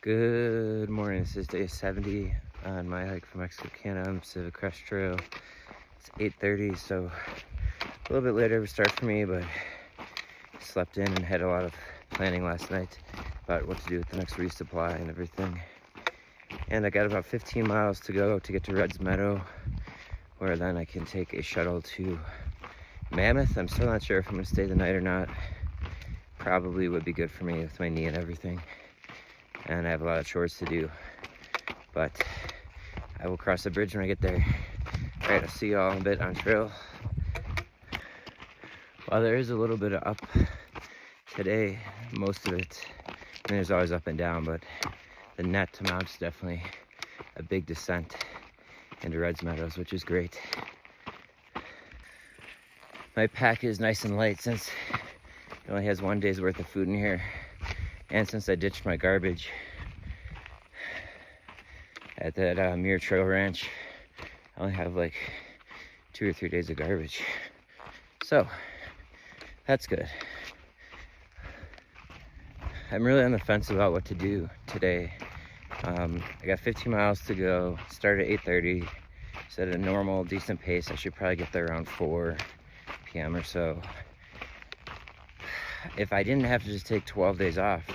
Good morning. This is day 70 on my hike from Mexico, Canada, on Pacific Crest Trail. It's 8:30, so a little bit later of a start for me, but slept in and had a lot of planning last night about what to do with the next resupply and everything. And I got about 15 miles to go to get to Red's Meadow, where then I can take a shuttle to Mammoth. I'm still not sure if I'm going to stay the night or not. Probably would be good for me with my knee and everything. And I have a lot of chores to do, but I will cross the bridge when I get there. All right, I'll see you all in a bit on trail. While there is a little bit of up today, most of it, I mean, there's always up and down, but the net amount's definitely a big descent into Red's Meadows, which is great. My pack is nice and light since it only has 1 day's worth of food in here. And since I ditched my garbage at that Muir Trail Ranch, I only have like 2 or 3 days of garbage. So, that's good. I'm really on the fence about what to do today. I got 15 miles to go, start at 8:30. So at a normal, decent pace, I should probably get there around 4 p.m. or so. If I didn't have to just take 12 days off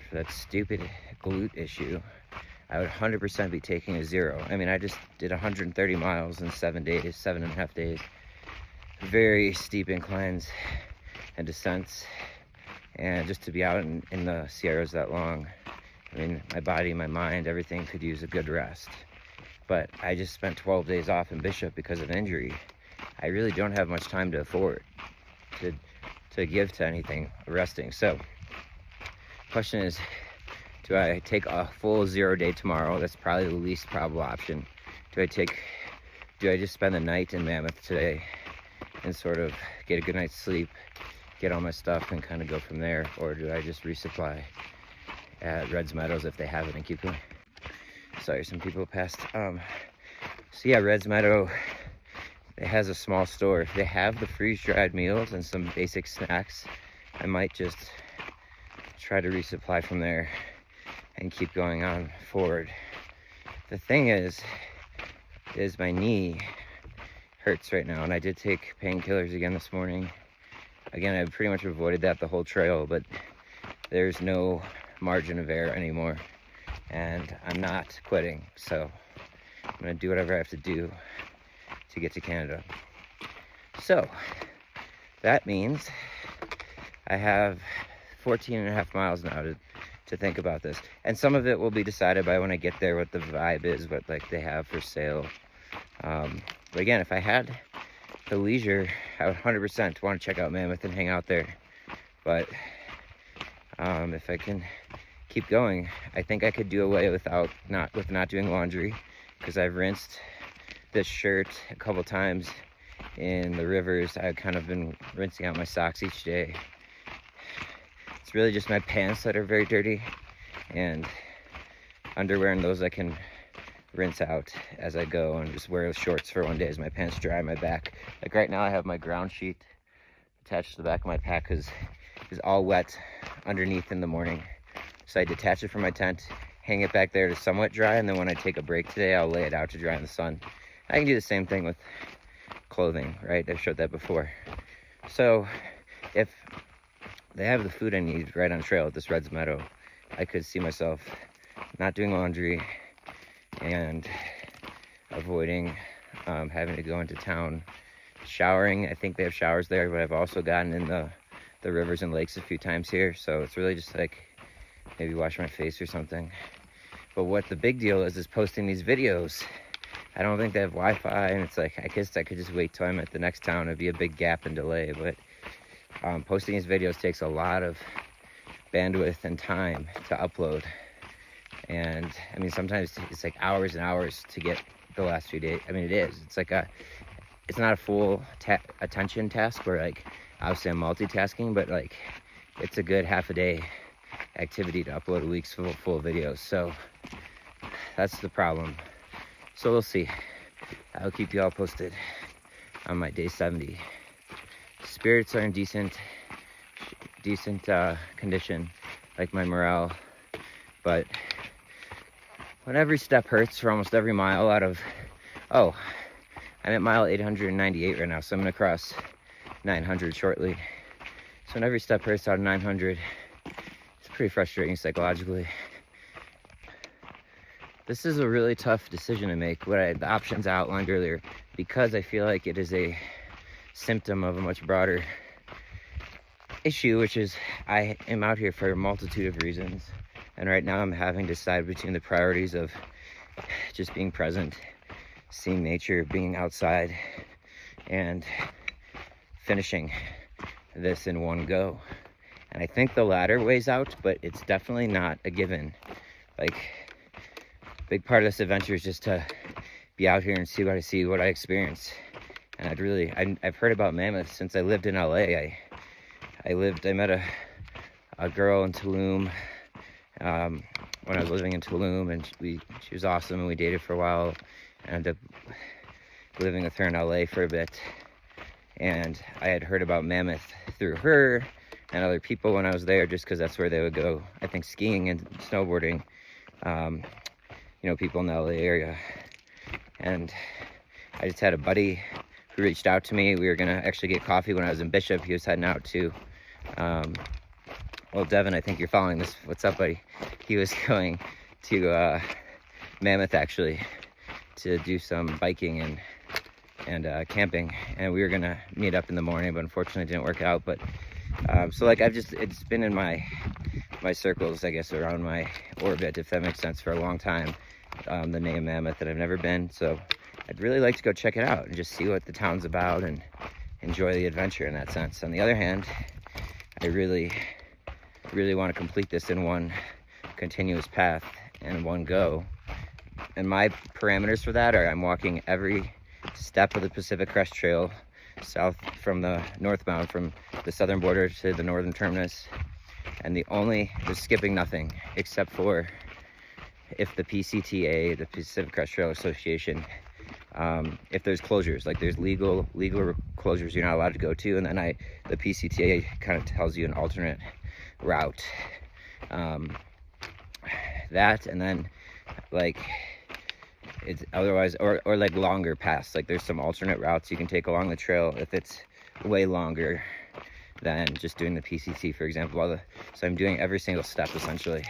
for that stupid glute issue, I would 100% be taking a 0. I mean, I just did 130 miles in 7 days, 7.5 days. Very steep inclines and descents. And just to be out in the Sierras that long, I mean, my body, my mind, everything could use a good rest. But I just spent 12 days off in Bishop because of injury. I really don't have much time to afford to give to anything resting. So question is, do I take a full 0 day tomorrow? That's probably the least probable option. Do I just spend the night in Mammoth today and sort of get a good night's sleep, get all my stuff and kind of go from there? Or do I just resupply at Red's Meadows if they have it and keep going? Sorry, some people passed. So yeah, Red's Meadow, it has a small store. If they have the freeze-dried meals and some basic snacks, I might just try to resupply from there and keep going on forward. The thing is my knee hurts right now, and I did take painkillers again this morning. Again, I pretty much avoided that the whole trail, but there's no margin of error anymore, and I'm not quitting, so I'm gonna do whatever I have to do to get to Canada. So that means I have 14.5 miles now to think about this, and some of it will be decided by when I get there, what the vibe is, what like they have for sale. But again, if I had the leisure, I would 100% want to check out Mammoth and hang out there. But if I can keep going, I think I could do away with not doing laundry, because I've rinsed this shirt a couple times in the rivers. I've kind of been rinsing out my socks each day. It's really just my pants that are very dirty, and underwear, and those I can rinse out as I go and just wear shorts for 1 day as my pants dry. My back, like right now, I have my ground sheet attached to the back of my pack because it's all wet underneath in the morning. So I detach it from my tent, hang it back there to somewhat dry, and then when I take a break today, I'll lay it out to dry in the sun. I can do the same thing with clothing, right? I've showed that before. So if they have the food I need right on trail at this Red's Meadow, I could see myself not doing laundry and avoiding having to go into town, showering. I think they have showers there, but I've also gotten in the rivers and lakes a few times here, so it's really just like maybe wash my face or something. But what the big deal is posting these videos. I don't think they have Wi-Fi, and it's like, I guess I could just wait till I'm at the next town. It'd be a big gap and delay, but posting these videos takes a lot of bandwidth and time to upload. And I mean, sometimes it's like hours and hours to get the last few days. I mean, it is. It's like it's not a full attention task where, like, obviously I'm multitasking, but like it's a good half a day activity to upload a week's full videos. So that's the problem. So we'll see. I'll keep you all posted on my day 70. Spirits are in decent condition, like my morale, But when every step hurts for almost every mile out of, oh, I'm at mile 898 right now, so I'm gonna cross 900 shortly. So when every step hurts out of 900, it's pretty frustrating psychologically. This is a really tough decision to make, the options I outlined earlier, because I feel like it is a symptom of a much broader issue, which is I am out here for a multitude of reasons. And right now I'm having to decide between the priorities of just being present, seeing nature, being outside, and finishing this in one go. And I think the latter weighs out, but it's definitely not a given. Like, big part of this adventure is just to be out here and see what I see, what I experience. And I've heard about mammoths since I lived in LA. I met a girl in Tulum when I was living in Tulum, and she was awesome, and we dated for a while. I ended up living with her in LA for a bit, and I had heard about mammoth through her and other people when I was there, just because that's where they would go, I think, skiing and snowboarding, people in the LA area. And I just had a buddy who reached out to me. We were gonna actually get coffee when I was in Bishop. He was heading out to, well, Devin, I think you're following this. What's up, buddy? He was going to Mammoth, actually, to do some biking and camping, and we were gonna meet up in the morning, but unfortunately it didn't work out. But so like it's been in my circles, I guess, around my orbit, if that makes sense, for a long time, the name Mammoth, that I've never been. So I'd really like to go check it out and just see what the town's about and enjoy the adventure in that sense. On the other hand, I really want to complete this in one continuous path and one go. And my parameters for that are I'm walking every step of the Pacific Crest Trail south from the northbound, from the southern border to the northern terminus. And just skipping nothing except for if the PCTA, the Pacific Crest Trail Association, if there's closures, like there's legal closures you're not allowed to go to, and then the PCTA kind of tells you an alternate route. That, and then like it's otherwise, or like longer paths, like there's some alternate routes you can take along the trail if it's way longer than just doing the PCT, for example. So I'm doing every single step essentially.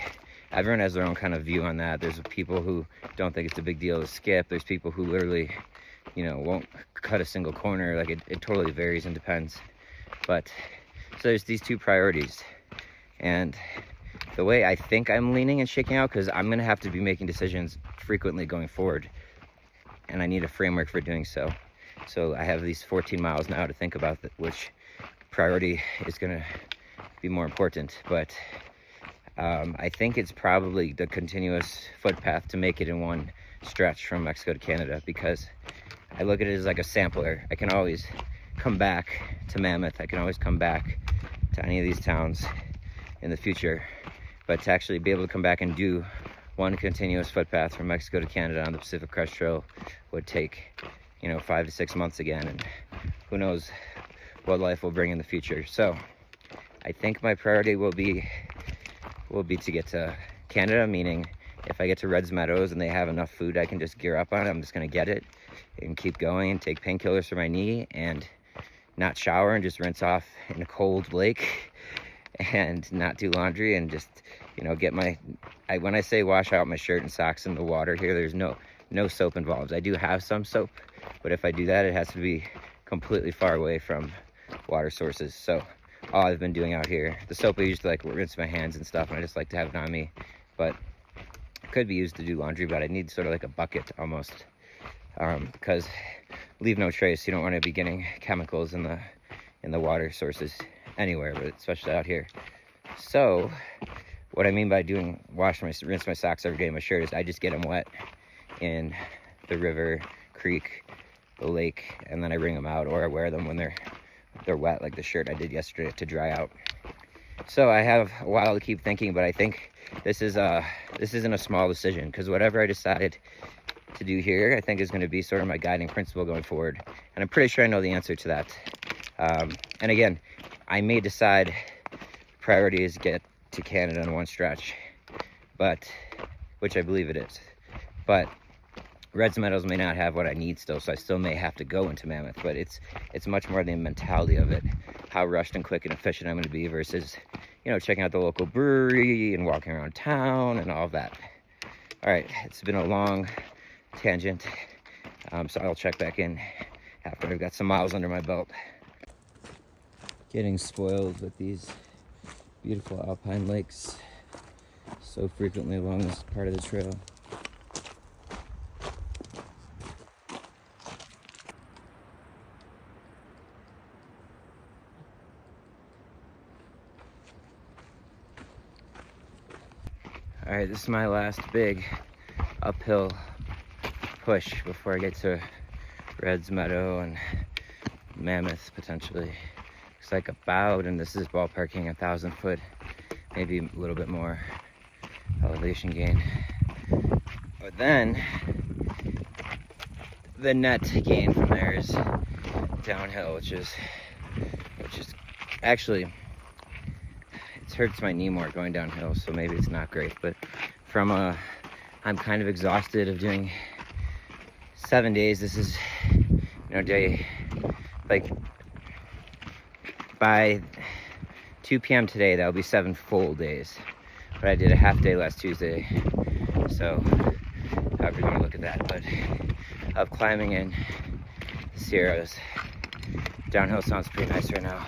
Everyone has their own kind of view on that. There's people who don't think it's a big deal to skip. There's people who literally, won't cut a single corner. Like it totally varies and depends. But so there's these two priorities, and the way I think I'm leaning and shaking out, because I'm gonna have to be making decisions frequently going forward, and I need a framework for doing so. So I have these 14 miles now to think about which priority is gonna be more important. But I think it's probably the continuous footpath to make it in one stretch from Mexico to Canada, because I look at it as like a sampler. I can always come back to Mammoth. I can always come back to any of these towns in the future. But to actually be able to come back and do one continuous footpath from Mexico to Canada on the Pacific Crest Trail would take, 5 to 6 months again, and who knows what life will bring in the future. So I think my priority will be to get to Canada, meaning if I get to Red's Meadows and they have enough food I can just gear up on it, I'm just gonna get it and keep going and take painkillers for my knee and not shower and just rinse off in a cold lake and not do laundry and just, get when I say wash out my shirt and socks in the water here, there's no soap involved. I do have some soap, but if I do that, it has to be completely far away from water sources. So all I've been doing out here, the soap I used to rinse my hands and stuff, and I just like to have it on me, but it could be used to do laundry, but I need sort of like a bucket almost, because leave no trace. You don't want to be getting chemicals in the water sources anywhere, but especially out here. So what I mean by rinse my socks every day in my shirt is I just get them wet in the river, creek, the lake, and then I wring them out, or I wear them when they're wet, like the shirt I did yesterday, to dry out. So I have a while to keep thinking, but I think this isn't a small decision, because whatever I decided to do here, I think is going to be sort of my guiding principle going forward, and I'm pretty sure I know the answer to that. And again, I may decide priority is get to Canada in one stretch, but which I believe it is. But Reds Meadows may not have what I need still, so I still may have to go into Mammoth, but it's much more the mentality of it, how rushed and quick and efficient I'm going to be versus, you know, checking out the local brewery and walking around town and all of that. All right, it's been a long tangent, so I'll check back in after I've got some miles under my belt. Getting spoiled with these beautiful alpine lakes so frequently along this part of the trail. All right, this is my last big uphill push before I get to Reds Meadow and Mammoth potentially. Looks like about, and this is ballparking, 1,000 foot, maybe a little bit more elevation gain. But then the net gain from there is downhill, which is actually, it hurts my knee more going downhill, so maybe it's not great. But from I'm kind of exhausted of doing 7 days. This is, you know, day, like by 2 p.m. today, that'll be 7 full days. But I did a half day last Tuesday, so however you want to look at that. But of climbing in the Sierras, downhill sounds pretty nice right now.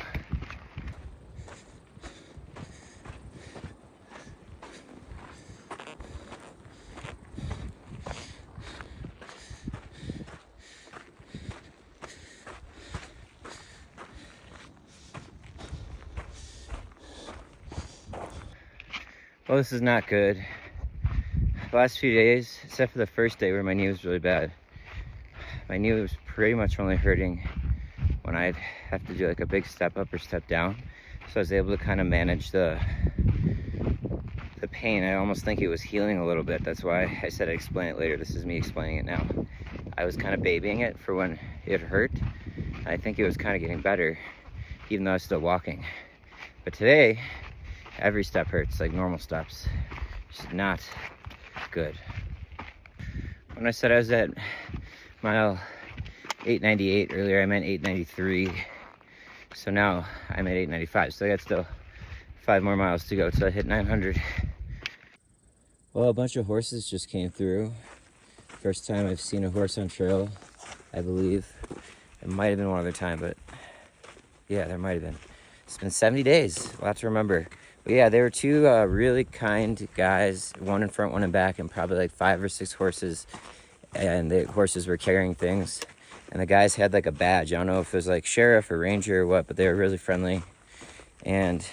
Well, this is not good. The last few days, except for the first day where my knee was really bad, my knee was pretty much only hurting when I'd have to do like a big step up or step down. So I was able to kind of manage the pain. I almost think it was healing a little bit. That's why I said I'd explain it later. This is me explaining it now. I was kind of babying it for when it hurt. I think it was kind of getting better, even though I was still walking. But today, every step hurts, like normal steps. Just not good. When I said I was at mile 898 earlier, I meant 893. So now I'm at 895. So I got still 5 more miles to go till I hit 900. Well, a bunch of horses just came through. First time I've seen a horse on trail, I believe. It might have been one other time, but yeah, there might have been. It's been 70 days, a lot to remember. But yeah, there were 2 really kind guys, one in front, one in back, and probably like 5 or 6 horses. And the horses were carrying things. And the guys had like a badge. I don't know if it was like sheriff or ranger or what, but they were really friendly. And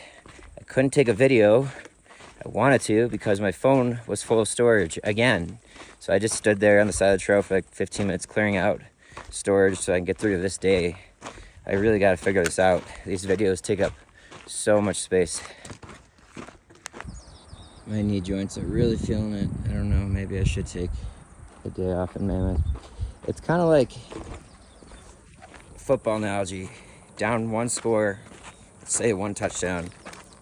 I couldn't take a video. I wanted to because my phone was full of storage again. So I just stood there on the side of the trail for like 15 minutes clearing out storage so I can get through to this day. I really got to figure this out. These videos take up so much space. My knee joints are really feeling it. I don't know, maybe I should take a day off in Mammoth. It's kind of like a football analogy. Down 1 score, let's say 1 touchdown.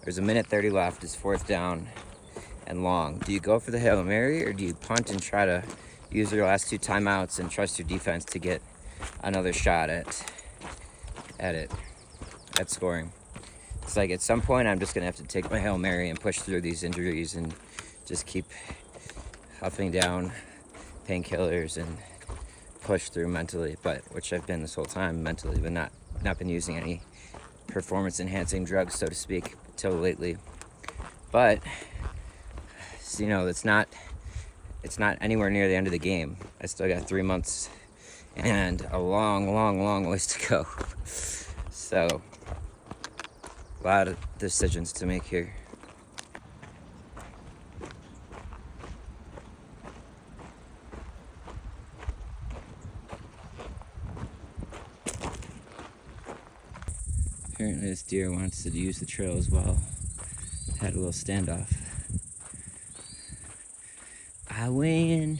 There's 1:30 left, it's 4th down and long. Do you go for the Hail Mary or do you punt and try to use your last 2 timeouts and trust your defense to get another shot at scoring? It's like at some point I'm just gonna have to take my Hail Mary and push through these injuries and just keep huffing down painkillers and push through mentally, but which I've been this whole time mentally, but not been using any performance enhancing drugs, so to speak, till lately. But you know, it's not anywhere near the end of the game. I still got 3 months and a long ways to go. So a lot of decisions to make here. Apparently this deer wants to use the trail as well. Had a little standoff. I win.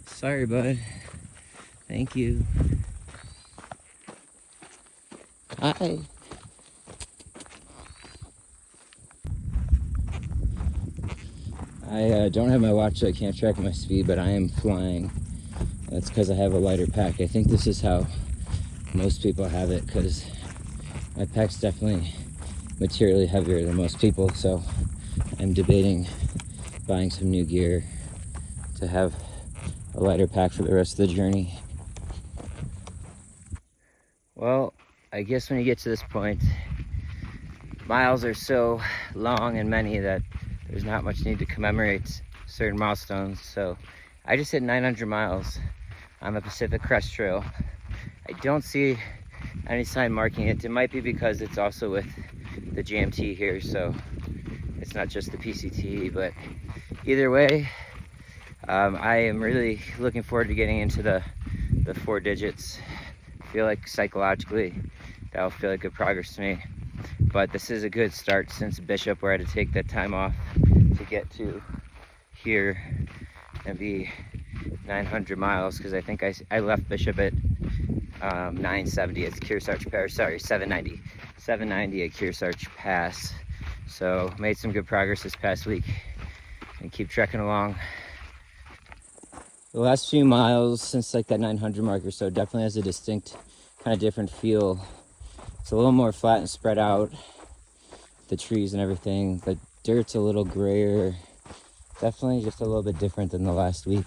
Sorry, bud. Thank you. Hi. I don't have my watch, so I can't track my speed, but I am flying. That's because I have a lighter pack. I think this is how most people have it, because my pack's definitely materially heavier than most people, so I'm debating buying some new gear to have a lighter pack for the rest of the journey. Well, I guess when you get to this point, miles are so long and many that there's not much need to commemorate certain milestones. So I just hit 900 miles on the Pacific Crest Trail. I don't see any sign marking it. It might be because it's also with the GMT here, so it's not just the PCT, but either way, I am really looking forward to getting into the 4 digits. I feel like psychologically that'll feel like good progress to me. But this is a good start since Bishop, where I had to take that time off to get to here and be 900 miles, because I think I left Bishop at 970 at Kearsarge Pass, sorry, 790 at Kearsarge Pass. So made some good progress this past week and keep trekking along. The last few miles since like that 900 mark or so definitely has a distinct kind of different feel. It's a little more flat and spread out, the trees and everything. The dirt's a little grayer. Definitely just a little bit different than the last week.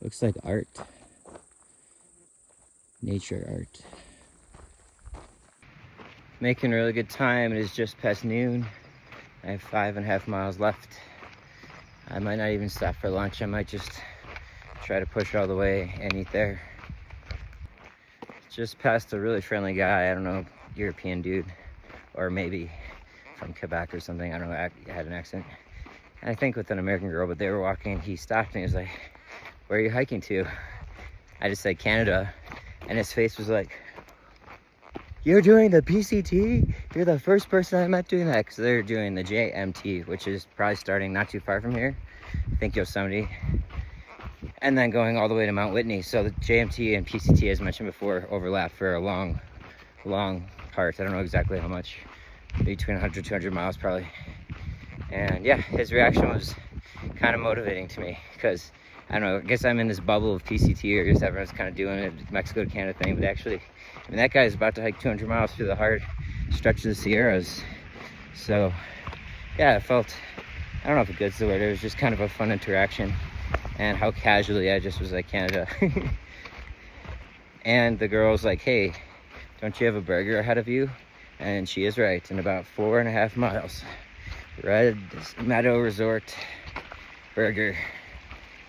Looks like art. Nature art. Making really good time. It is just past noon. I have 5.5 miles left. I might not even stop for lunch. I might just try to push all the way and eat there. Just passed a really friendly guy. I don't know, European dude, or maybe from Quebec or something. I don't know, I had an accent. And I think with an American girl, but they were walking. He stopped me. He was like, "Where are you hiking to?" I just said Canada, and his face was like, "You're doing the PCT? You're the first person I met doing that," because they're doing the JMT, which is probably starting not too far from here. I think Yosemite, and then going all the way to Mount Whitney. So the JMT and PCT, as mentioned before, overlap for a long part. I don't know exactly how much, between 100 200 miles probably. And yeah, his reaction was kind of motivating to me, because I don't know, I guess I'm in this bubble of PCTers. Everyone's kind of doing it, Mexico to Canada thing, but actually, I mean, that guy is about to hike 200 miles through the hard stretch of the Sierras. So yeah, it felt, I don't know if good's the word, it was just kind of a fun interaction, and how casually I just was like, Canada. And the girl was like, "Hey, don't you have a burger ahead of you?" And she is right. In about 4.5 miles, Red Meadow Resort burger.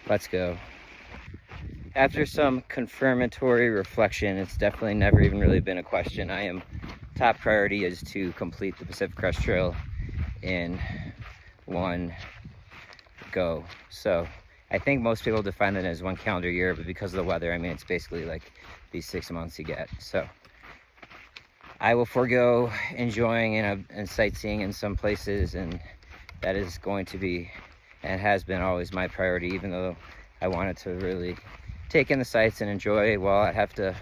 Let's go. After some confirmatory reflection, it's definitely never even really been a question. I am, top priority is to complete the Pacific Crest Trail in one go. So I think most people define that as 1 calendar year, but because of the weather, I mean, it's basically like these 6 months you get. So I will forego enjoying and sightseeing in some places, and that is going to be, and has been always, my priority, even though I wanted to really take in the sights and enjoy. Well, I have to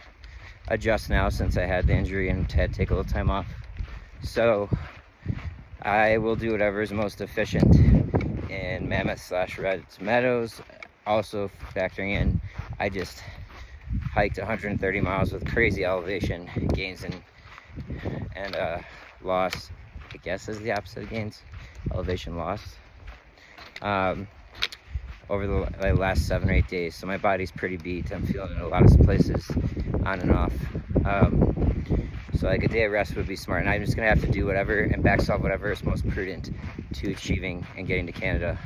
adjust now since I had the injury and had to take a little time off. So I will do whatever is most efficient in Mammoth/Red Meadows. Also factoring in, I just hiked 130 miles with crazy elevation gains and loss, I guess is the opposite of gains, elevation loss, over the last 7 or 8 days. So my body's pretty beat. I'm feeling it in a lot of places, on and off. So like a day of rest would be smart, and I'm just gonna have to do whatever and backstop whatever is most prudent to achieving and getting to Canada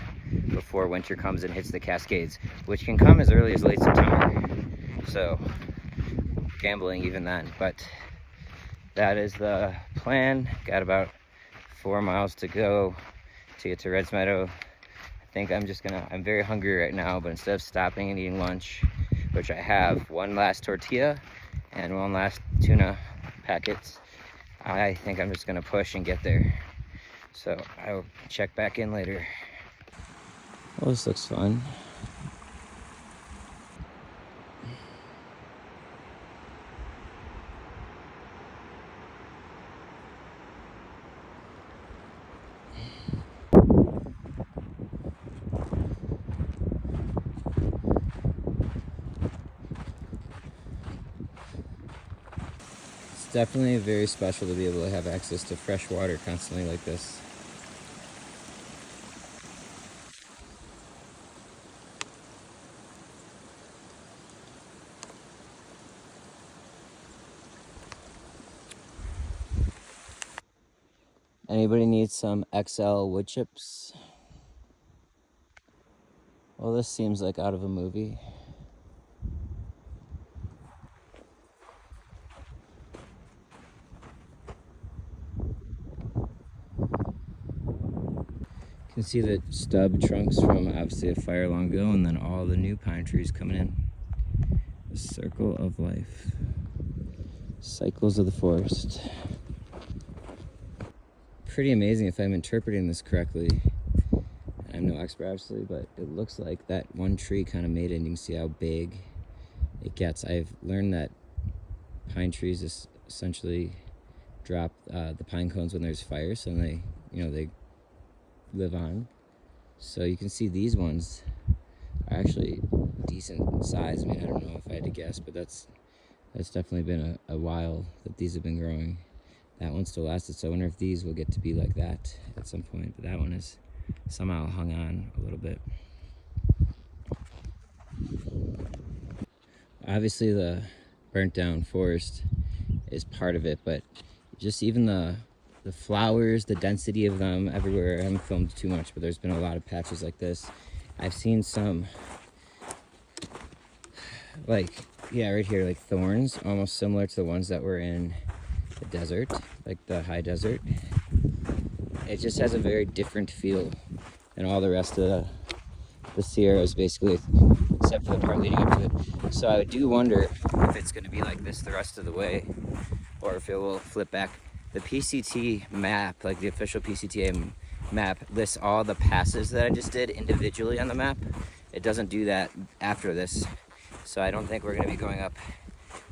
before winter comes and hits the Cascades, which can come as early as late September. So gambling even then, but that is the plan. Got about 4 miles to go to get to Reds Meadow. I think I'm very hungry right now, but instead of stopping and eating lunch, which I have, 1 last tortilla and 1 last tuna packets, I think I'm just gonna push and get there. So I will check back in later. Well, this looks fun. definitely very special to be able to have access to fresh water constantly like this. Anybody need some XL wood chips? Well, this seems like out of a movie. You can see the stub trunks from obviously a fire long ago, and then all the new pine trees coming in. The circle of life. Cycles of the forest. Pretty amazing if I'm interpreting this correctly. I'm no expert obviously, but it looks like that one tree kind of made it, and you can see how big it gets. I've learned that pine trees essentially drop the pine cones when there's fire, so they live on. So you can see these ones are actually decent size. I mean, I don't know if I had to guess, but that's definitely been a while that these have been growing. That one still lasted, so I wonder if these will get to be like that at some point. But that one is somehow hung on a little bit. Obviously the burnt down forest is part of it, but just even the flowers, the density of them everywhere. I haven't filmed too much, but there's been a lot of patches like this. I've seen some, like, yeah, right here, like thorns, almost similar to the ones that were in the desert, like the high desert. It just has a very different feel than all the rest of the Sierras, basically, except for the part leading up to it. So I do wonder if it's going to be like this the rest of the way, or if it will flip back. The PCT map, like the official PCTA map, lists all the passes that I just did individually on the map. It doesn't do that after this. So I don't think we're going to be going up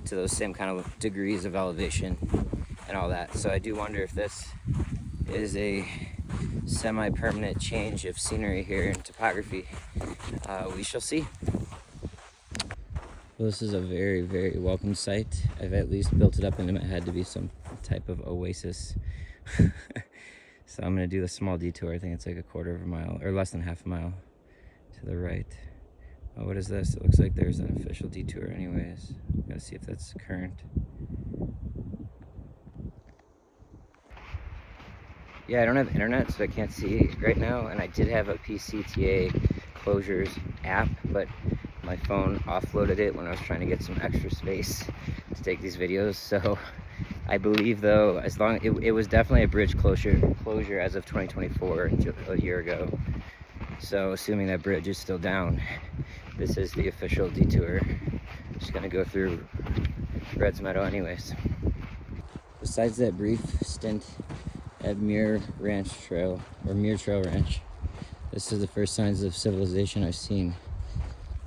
to those same kind of degrees of elevation and all that. So I do wonder if this is a semi-permanent change of scenery here in topography. We shall see. Well, this is a very, very welcome site. I've at least built it up into my head to be some type of oasis. So I'm gonna do a small detour. I think it's like a quarter of a mile, or less than half a mile to the right. Oh, what is this? It looks like there's an official detour anyways. Gotta see if that's current. Yeah, I don't have internet, so I can't see right now, and I did have a PCTA closures app, but my phone offloaded it when I was trying to get some extra space to take these videos. So I believe, though, as long it was definitely a bridge closure as of 2024, a year ago. So assuming that bridge is still down, this is the official detour. Just gonna go through Red's Meadow anyways. Besides that brief stint at Muir Ranch Trail, or Muir Trail Ranch, this is the first signs of civilization I've seen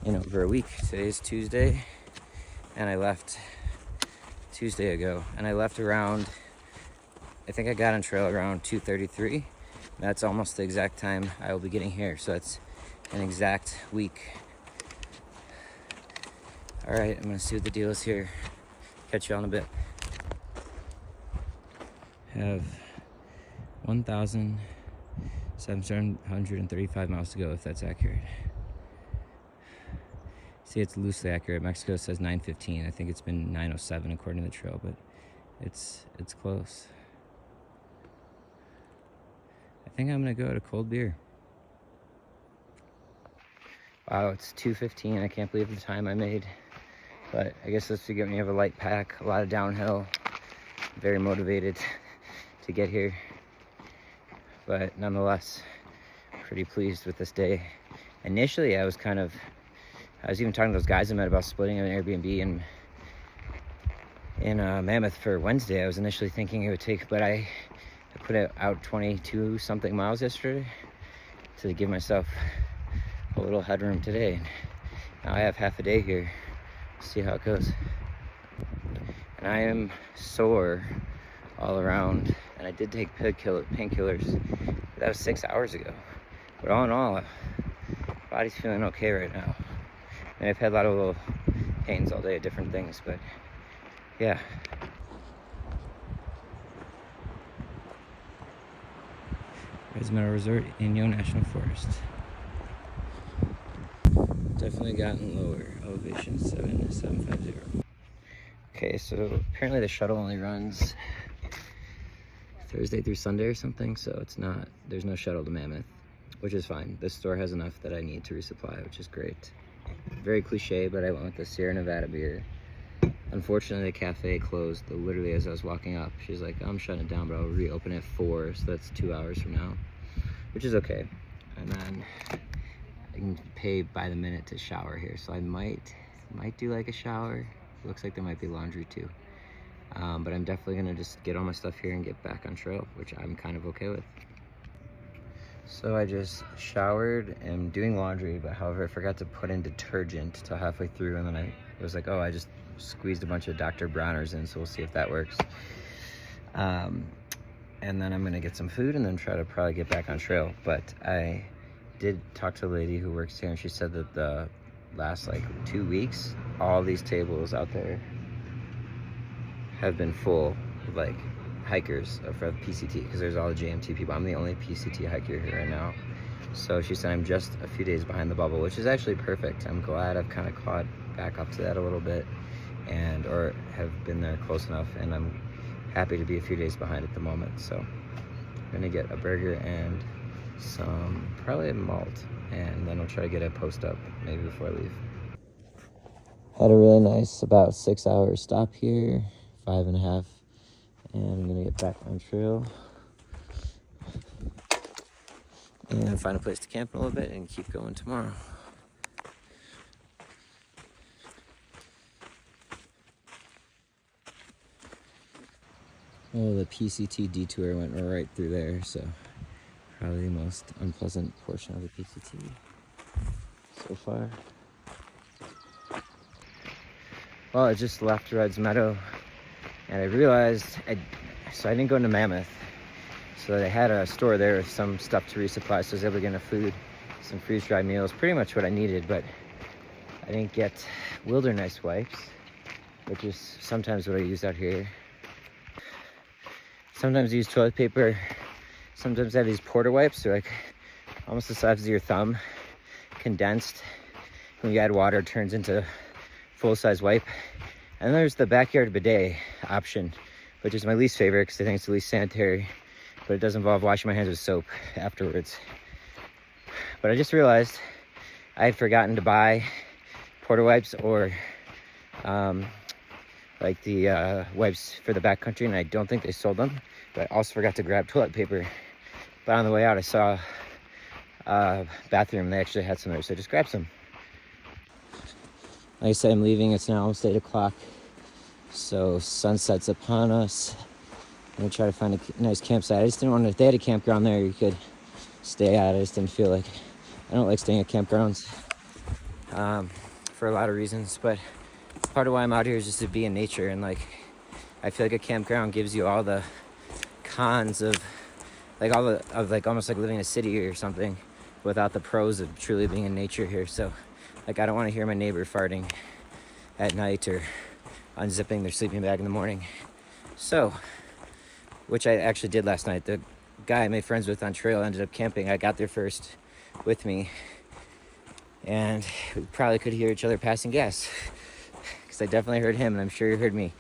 in over a week. Today is Tuesday, and I left Tuesday ago, and I left around, I think I got on trail around 2:33. That's almost the exact time I will be getting here, so that's an exact week. All right, I'm gonna see what the deal is here. Catch you all in a bit. Have 1,735 miles to go, if that's accurate. See, it's loosely accurate. Mexico says 9:15. I think it's been 9:07 according to the trail, but it's close. I think I'm gonna go to cold beer. Wow, it's 2:15. I can't believe the time I made, but I guess this to get me have a light pack, a lot of downhill. Very motivated to get here, but nonetheless, pretty pleased with this day. Initially, I was even talking to those guys I met about splitting an Airbnb in Mammoth for Wednesday. I was initially thinking it would take, but I put out 22 something miles yesterday to give myself a little headroom today. Now I have half a day here. See how it goes. And I am sore all around, and I did take painkillers. That was 6 hours ago. But all in all, body's feeling okay right now. And I've had a lot of little pains all day at different things, but yeah. Meadow Resort in Yo National Forest. Definitely gotten lower. Elevation 7750. Okay, so apparently the shuttle only runs Thursday through Sunday or something, so there's no shuttle to Mammoth, which is fine. This store has enough that I need to resupply, which is great. Very cliche, but I went with the Sierra Nevada beer. Unfortunately, the cafe closed literally as I was walking up. She's like, I'm shutting it down, but I'll reopen at 4, so that's 2 hours from now, which is okay. And then I can pay by the minute to shower here, so I might do like a shower. Looks like there might be laundry too. But I'm definitely gonna just get all my stuff here and get back on trail, which I'm kind of okay with. So I just showered and doing laundry, but however, I forgot to put in detergent till halfway through, and then I was like, oh, I just squeezed a bunch of Dr. Browners in, so we'll see if that works. And then I'm gonna get some food and then try to probably get back on trail. But I did talk to a lady who works here, and she said that the last like 2 weeks, all these tables out there have been full of like hikers for PCT, because there's all the JMT people. I'm the only PCT hiker here right now. So she said I'm just a few days behind the bubble, which is actually perfect. I'm glad I've kind of caught back up to that a little bit, or have been there close enough, and I'm happy to be a few days behind at the moment. So I'm gonna get a burger and some, probably a malt, and then I'll try to get a post up maybe before I leave. Had a really nice about 6 hour stop here, 5.5, and I'm gonna get back on trail and find a place to camp in a little bit and keep going tomorrow. Oh, the PCT detour went right through there, so probably the most unpleasant portion of the PCT so far. Well, I just left Red's Meadow, and I realized so I didn't go into Mammoth, so they had a store there with some stuff to resupply, so I was able to get enough food, some freeze-dried meals, pretty much what I needed, but I didn't get wilderness wipes, which is sometimes what I use out here. Sometimes I use toilet paper, sometimes I have these porta wipes. They're like almost the size of your thumb, condensed. When you add water, it turns into full-size wipe. And there's the backyard bidet option, which is my least favorite because I think it's the least sanitary, but it does involve washing my hands with soap afterwards. But I just realized I had forgotten to buy porta wipes or like the wipes for the backcountry, and I don't think they sold them. But I also forgot to grab toilet paper. But on the way out, I saw a bathroom. They actually had some there, so I just grabbed some. Like I said, I'm leaving. It's now almost 8 o'clock. So sunset's upon us. I'm gonna try to find a nice campsite. I just didn't want to, if they had a campground there, you could stay at it. I just didn't feel like, I don't like staying at campgrounds for a lot of reasons. But part of why I'm out here is just to be in nature. And like, I feel like a campground gives you all the cons of like almost like living in a city or something without the pros of truly being in nature here. So like, I don't want to hear my neighbor farting at night or unzipping their sleeping bag in the morning. So, which I actually did last night. The guy I made friends with on trail ended up camping. I got there first with me, and we probably could hear each other passing gas, because I definitely heard him, and I'm sure he heard me.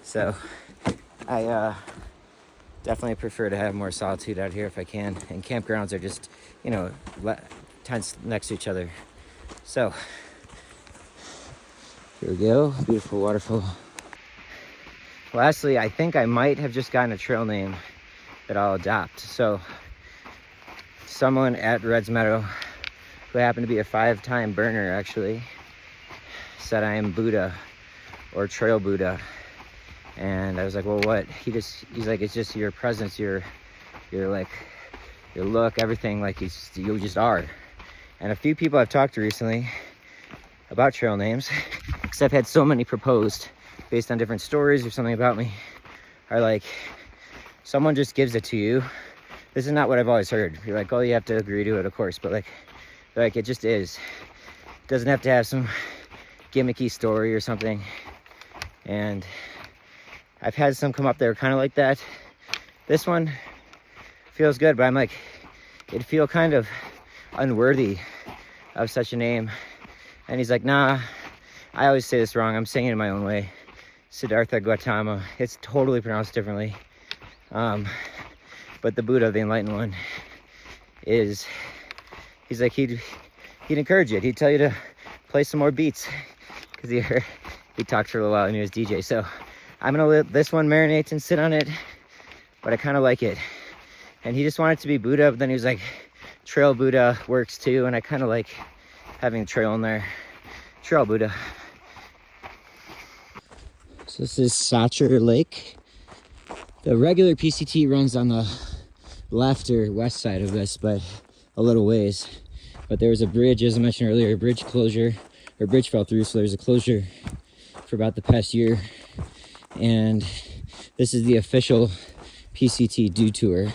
So I definitely prefer to have more solitude out here if I can. And campgrounds are just, tents next to each other. So here we go, beautiful waterfall. Lastly, I think I might have just gotten a trail name that I'll adopt. So someone at Red's Meadow, who happened to be a 5-time burner actually, said I am Buddha or Trail Buddha. And I was like, well, what? He's like, it's just your presence, your like, your look, everything, like you just are. And a few people I've talked to recently about trail names, because I've had so many proposed based on different stories or something about me, are like, someone just gives it to you. This is not what I've always heard. You're like, oh, you have to agree to it, of course, but like it just is. It doesn't have to have some gimmicky story or something. And I've had some come up that are kind of like that. This one feels good, but I'm like, it'd feel kind of unworthy of such a name. And he's like, nah, I always say this wrong. I'm saying it in my own way. Siddhartha Gautama. It's totally pronounced differently. But the Buddha, the enlightened one, he's like, he'd encourage you. He'd tell you to play some more beats, because he talked for a little while and he was DJ. So I'm gonna let this one marinate and sit on it, but I kind of like it. And he just wanted to be Buddha, but then he was like, Trail Buddha works too, and I kind of like having a trail in there. Trail Buddha. So this is Sacher Lake. The regular PCT runs on the left or west side of this, but a little ways. But there was a bridge, as I mentioned earlier, a bridge closure, or bridge fell through, so there's a closure for about the past year. And this is the official PCT Do Tour.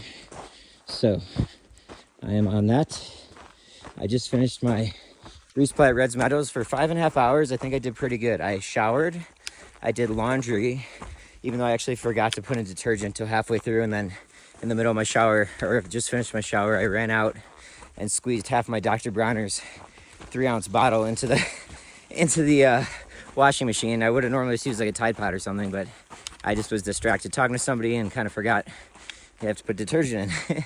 So I am on that. I just finished my resupply at Red's Meadows for 5.5 hours. I think I did pretty good. I showered, I did laundry, even though I actually forgot to put in detergent till halfway through, and then in the middle of my shower, or just finished my shower, I ran out and squeezed half my Dr. Bronner's 3-ounce bottle into the washing machine. I would have normally used like a Tide Pod or something, but I just was distracted talking to somebody and kind of forgot you have to put detergent in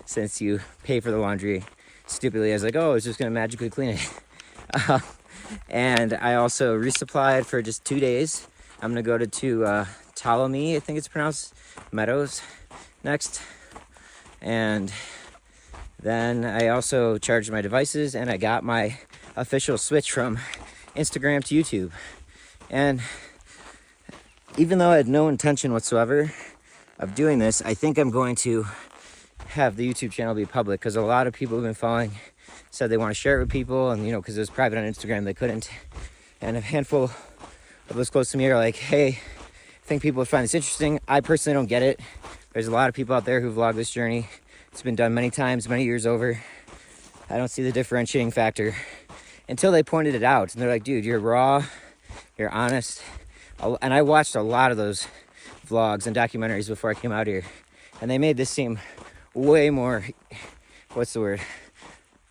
since you pay for the laundry. Stupidly, I was like, oh, it's just gonna magically clean it. And I also resupplied for just 2 days. I'm gonna go to Ptolemy, I think it's pronounced, Meadows next. And then I also charged my devices, and I got my official switch from Instagram to YouTube. And even though I had no intention whatsoever of doing this, I think I'm going to have the YouTube channel be public, because a lot of people have been following said they want to share it with people, and because it was private on Instagram, they couldn't. And a handful of those close to me are like, hey, I think people would find this interesting. I personally don't get it. There's a lot of people out there who vlog this journey. It's been done many times, many years over. I don't see the differentiating factor until they pointed it out. And they're like, dude, you're raw, you're honest. And I watched a lot of those vlogs and documentaries before I came out here, and they made this seem way more, what's the word,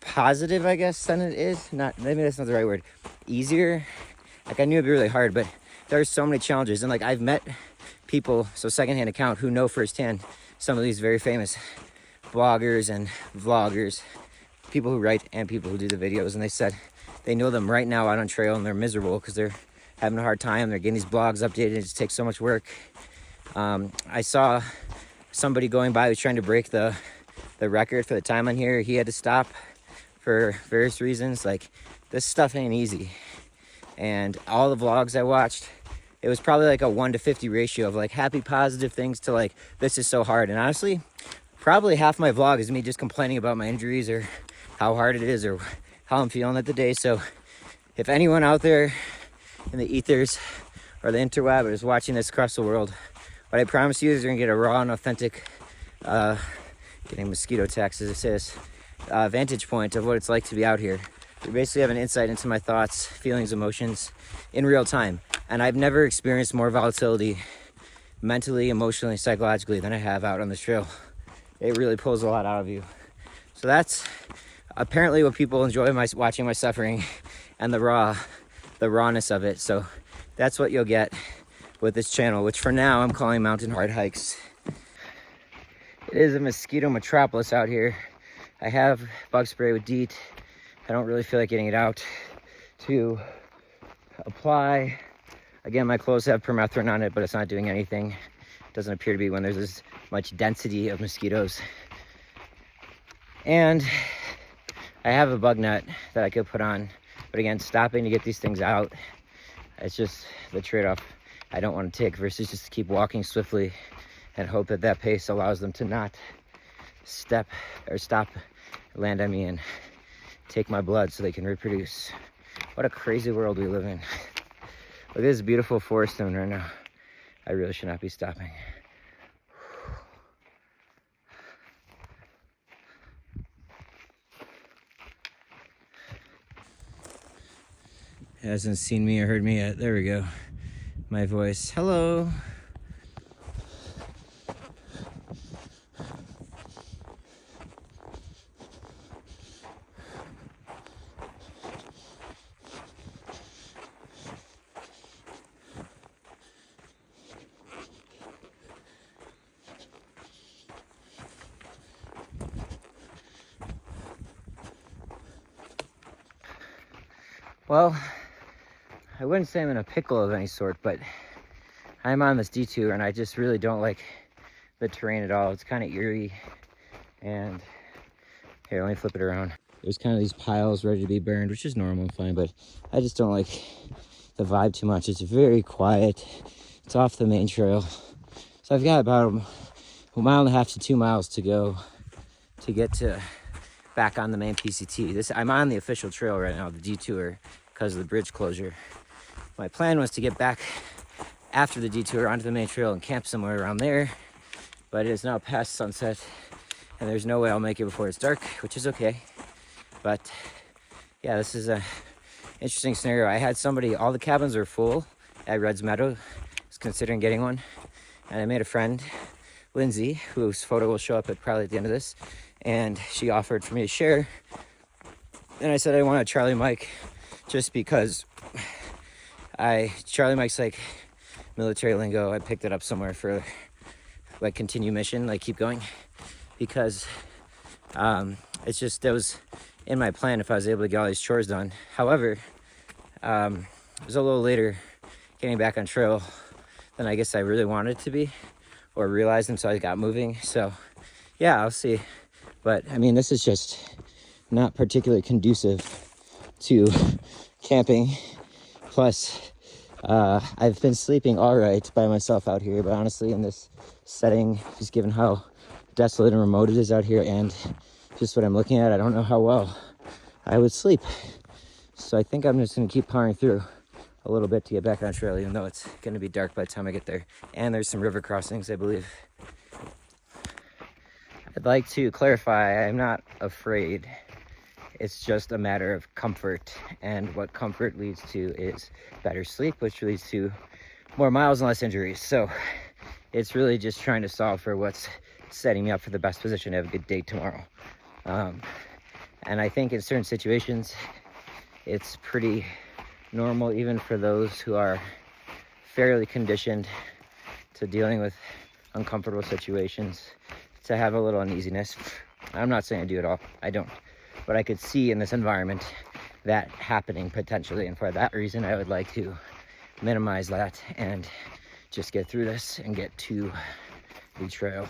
positive, I guess, than it is. Not, maybe that's not the right word. Easier. Like, I knew it'd be really hard, but there's so many challenges. And like, I've met people, so secondhand account, who know firsthand some of these very famous bloggers and vloggers, people who write and people who do the videos, and they said they know them right now out on trail, and they're miserable because they're having a hard time. They're getting these blogs updated. It just takes so much work. I saw somebody going by who's trying to break the record for the time on here. He had to stop for various reasons. Like, this stuff ain't easy. And all the vlogs I watched, it was probably like a 1-to-50 ratio of like happy positive things to like, this is so hard. And honestly, probably half my vlog is me just complaining about my injuries or how hard it is or how I'm feeling at the day. So if anyone out there in the ethers or the interweb is watching this across the world, what I promise you is you're gonna get a raw and authentic, getting mosquito attacks as it says, vantage point of what it's like to be out here. You basically have an insight into my thoughts, feelings, emotions in real time. And I've never experienced more volatility mentally, emotionally, psychologically than I have out on this trail. It really pulls a lot out of you. So that's apparently what people enjoy, watching my suffering and the rawness of it. So that's what you'll get with this channel, which for now I'm calling Mountain Hard Hikes. It is a mosquito metropolis out here. I have bug spray with DEET. I don't really feel like getting it out to apply. Again, my clothes have permethrin on it, but it's not doing anything. It doesn't appear to be when there's this much density of mosquitoes. And I have a bug net that I could put on, but again, stopping to get these things out, it's just the trade-off I don't want to take versus just keep walking swiftly and hope that that pace allows them to not step or stop, land on me and take my blood so they can reproduce. What a crazy world we live in. Look at this beautiful forest zone right now. I really should not be stopping. Hasn't seen me or heard me yet. There we go. My voice. Hello. Well, I wouldn't say I'm in a pickle of any sort, but I'm on this detour and I just really don't like the terrain at all. It's kind of eerie. And here, let me flip it around. There's kind of these piles ready to be burned, which is normal and fine, but I just don't like the vibe too much. It's very quiet. It's off the main trail. So I've got about a mile and a half to 2 miles to go to get to back on the main PCT. I'm on the official trail right now, the detour, because of the bridge closure. My plan was to get back after the detour onto the main trail and camp somewhere around there, but it is now past sunset and there's no way I'll make it before it's dark, which is okay. But yeah, this is a interesting scenario. I had somebody, all the cabins are full at Red's Meadow. I was considering getting one, and I made a friend, Lindsay, whose photo will show up probably at the end of this, and she offered for me to share. And I said I want a Charlie Mike just because Charlie Mike's like military lingo. I picked it up somewhere for like continue mission, like keep going, because it's just, that was in my plan if I was able to get all these chores done. However, it was a little later getting back on trail than I guess I really wanted it to be or realized until I got moving. So yeah, I'll see. But I mean, this is just not particularly conducive to camping. Plus, I've been sleeping all right by myself out here, but honestly, in this setting, just given how desolate and remote it is out here and just what I'm looking at, I don't know how well I would sleep. So I think I'm just gonna keep powering through a little bit to get back on trail, even though it's gonna be dark by the time I get there. And there's some river crossings, I believe. I'd like to clarify, I'm not afraid. It's just a matter of comfort, and what comfort leads to is better sleep, which leads to more miles and less injuries. So it's really just trying to solve for what's setting me up for the best position to have a good day tomorrow. And I think in certain situations, it's pretty normal, even for those who are fairly conditioned to dealing with uncomfortable situations, to have a little uneasiness. I'm not saying I do it all, I don't. But I could see in this environment that happening potentially, and for that reason I would like to minimize that and just get through this and get to the trail.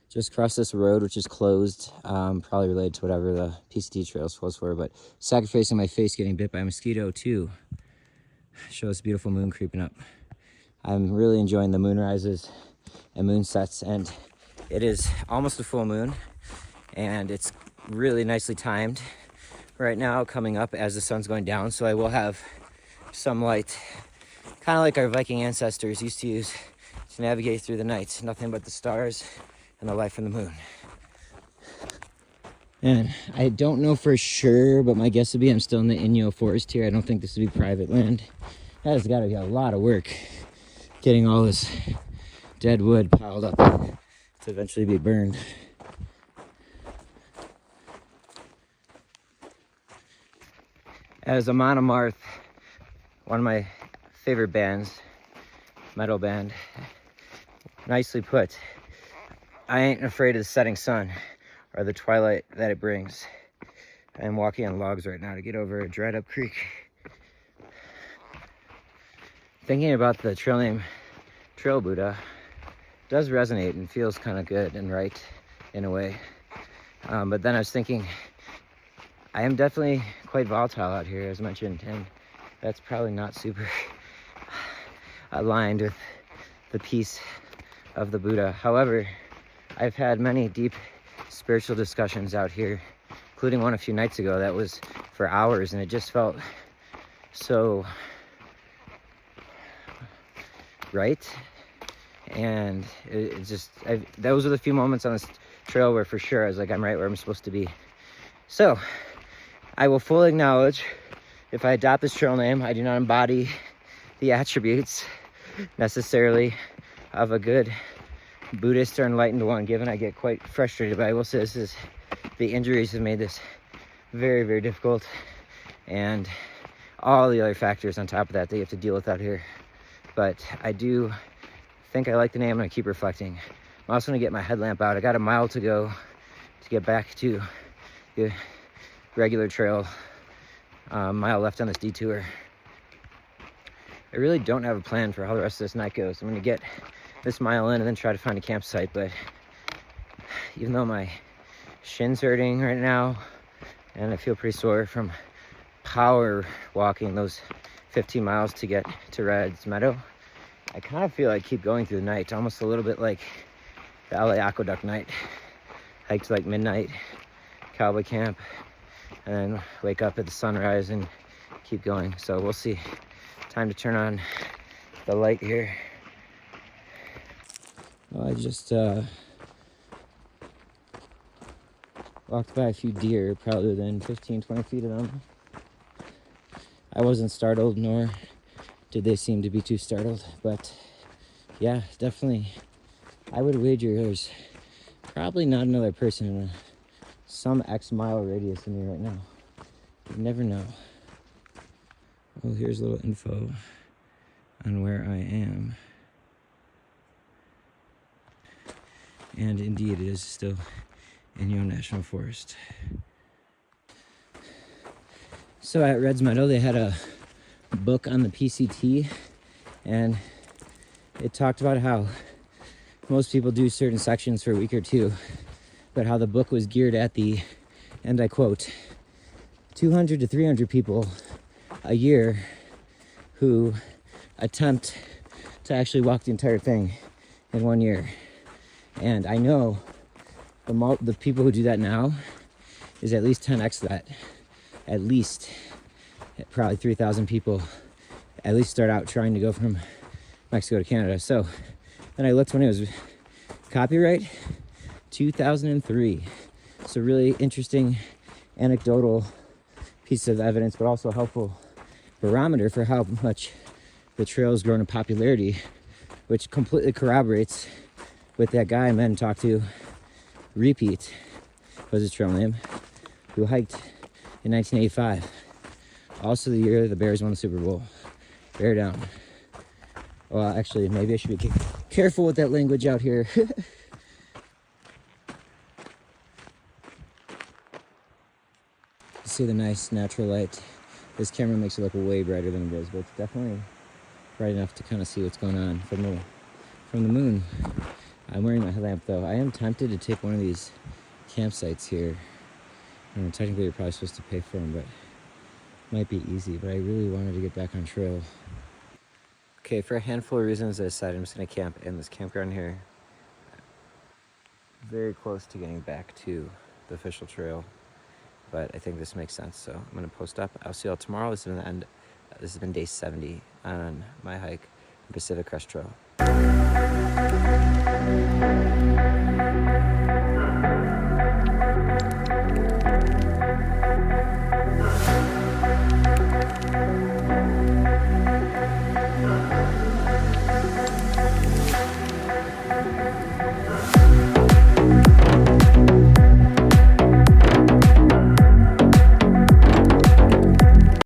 Just crossed this road, which is closed, probably related to whatever the PCT trail is closed for, but sacrificing my face getting bit by a mosquito too. Shows beautiful moon creeping up. I'm really enjoying the moon rises and moon sets, and it is almost a full moon, and it's really nicely timed right now, coming up as the sun's going down, so I will have some light, kind of like our Viking ancestors used to use to navigate through the night. Nothing but the stars and the light from the moon. And I don't know for sure, but my guess would be I'm still in the Inyo forest here. I don't think this would be private land. That has got to be a lot of work getting all this dead wood piled up to eventually be burned. As a Monomarth, one of my favorite bands, metal band, nicely put, I ain't afraid of the setting sun or the twilight that it brings. I'm walking on logs right now to get over a dried up creek. Thinking about the trail name Trail Buddha does resonate and feels kind of good and right in a way. But then I was thinking, I am definitely quite volatile out here, as mentioned, and that's probably not super aligned with the peace of the Buddha. However, I've had many deep spiritual discussions out here, including one a few nights ago that was for hours, and it just felt so right. And it just, those were the few moments on this trail where for sure I was like, I'm right where I'm supposed to be. So I will fully acknowledge, if I adopt this trail name, I do not embody the attributes necessarily of a good Buddhist or enlightened one, given I get quite frustrated. But I will say the injuries have made this very, very difficult, and all the other factors on top of that you have to deal with out here. But I do think I like the name, and I keep reflecting. I'm also gonna get my headlamp out. I got a mile to go to get back to the regular trail. mile left on this detour. I really don't have a plan for how the rest of this night goes. I'm gonna get this mile in and then try to find a campsite, but even though my shin's hurting right now and I feel pretty sore from power walking those 15 miles to get to Red's Meadow, I kind of feel like keep going through the night, almost a little bit like the LA Aqueduct night. Hike to like midnight, cowboy camp, and then wake up at the sunrise and keep going. So we'll see. Time to turn on the light here. Well, I just walked by a few deer, probably within 15-20 feet of them. I wasn't startled, nor did they seem to be too startled, but yeah, definitely I would wager there's probably not another person in some X mile radius of me right now. You never know. Well, here's a little info on where I am. And indeed, it is still in Yonge National Forest. So at Red's Meadow, they had a book on the PCT, and it talked about how most people do certain sections for a week or two, but how the book was geared at the, and I quote, 200 to 300 people a year who attempt to actually walk the entire thing in 1 year. And I know the people who do that now is at least 10x that. At least probably 3,000 people at least start out trying to go from Mexico to Canada. So then I looked when it was copyright, 2003. So really interesting anecdotal piece of evidence, but also helpful barometer for how much the trail has grown in popularity, which completely corroborates with that guy I met and talked to, Repeat was his trail name, who hiked in 1985. Also the year the Bears won the Super Bowl. Bear down. Well, actually, maybe I should be careful with that language out here. See the nice natural light. This camera makes it look way brighter than it is, but it's definitely bright enough to kind of see what's going on from the moon. I'm wearing my headlamp though. I am tempted to take one of these campsites here. I don't know, technically you're probably supposed to pay for them, but it might be easy. But I really wanted to get back on trail. Okay, for a handful of reasons, I decided I'm just gonna camp in this campground here. Very close to getting back to the official trail, but I think this makes sense, so I'm gonna post up. I'll see y'all tomorrow. This is the end. This has been day 70 on my hike, Pacific Crest Trail.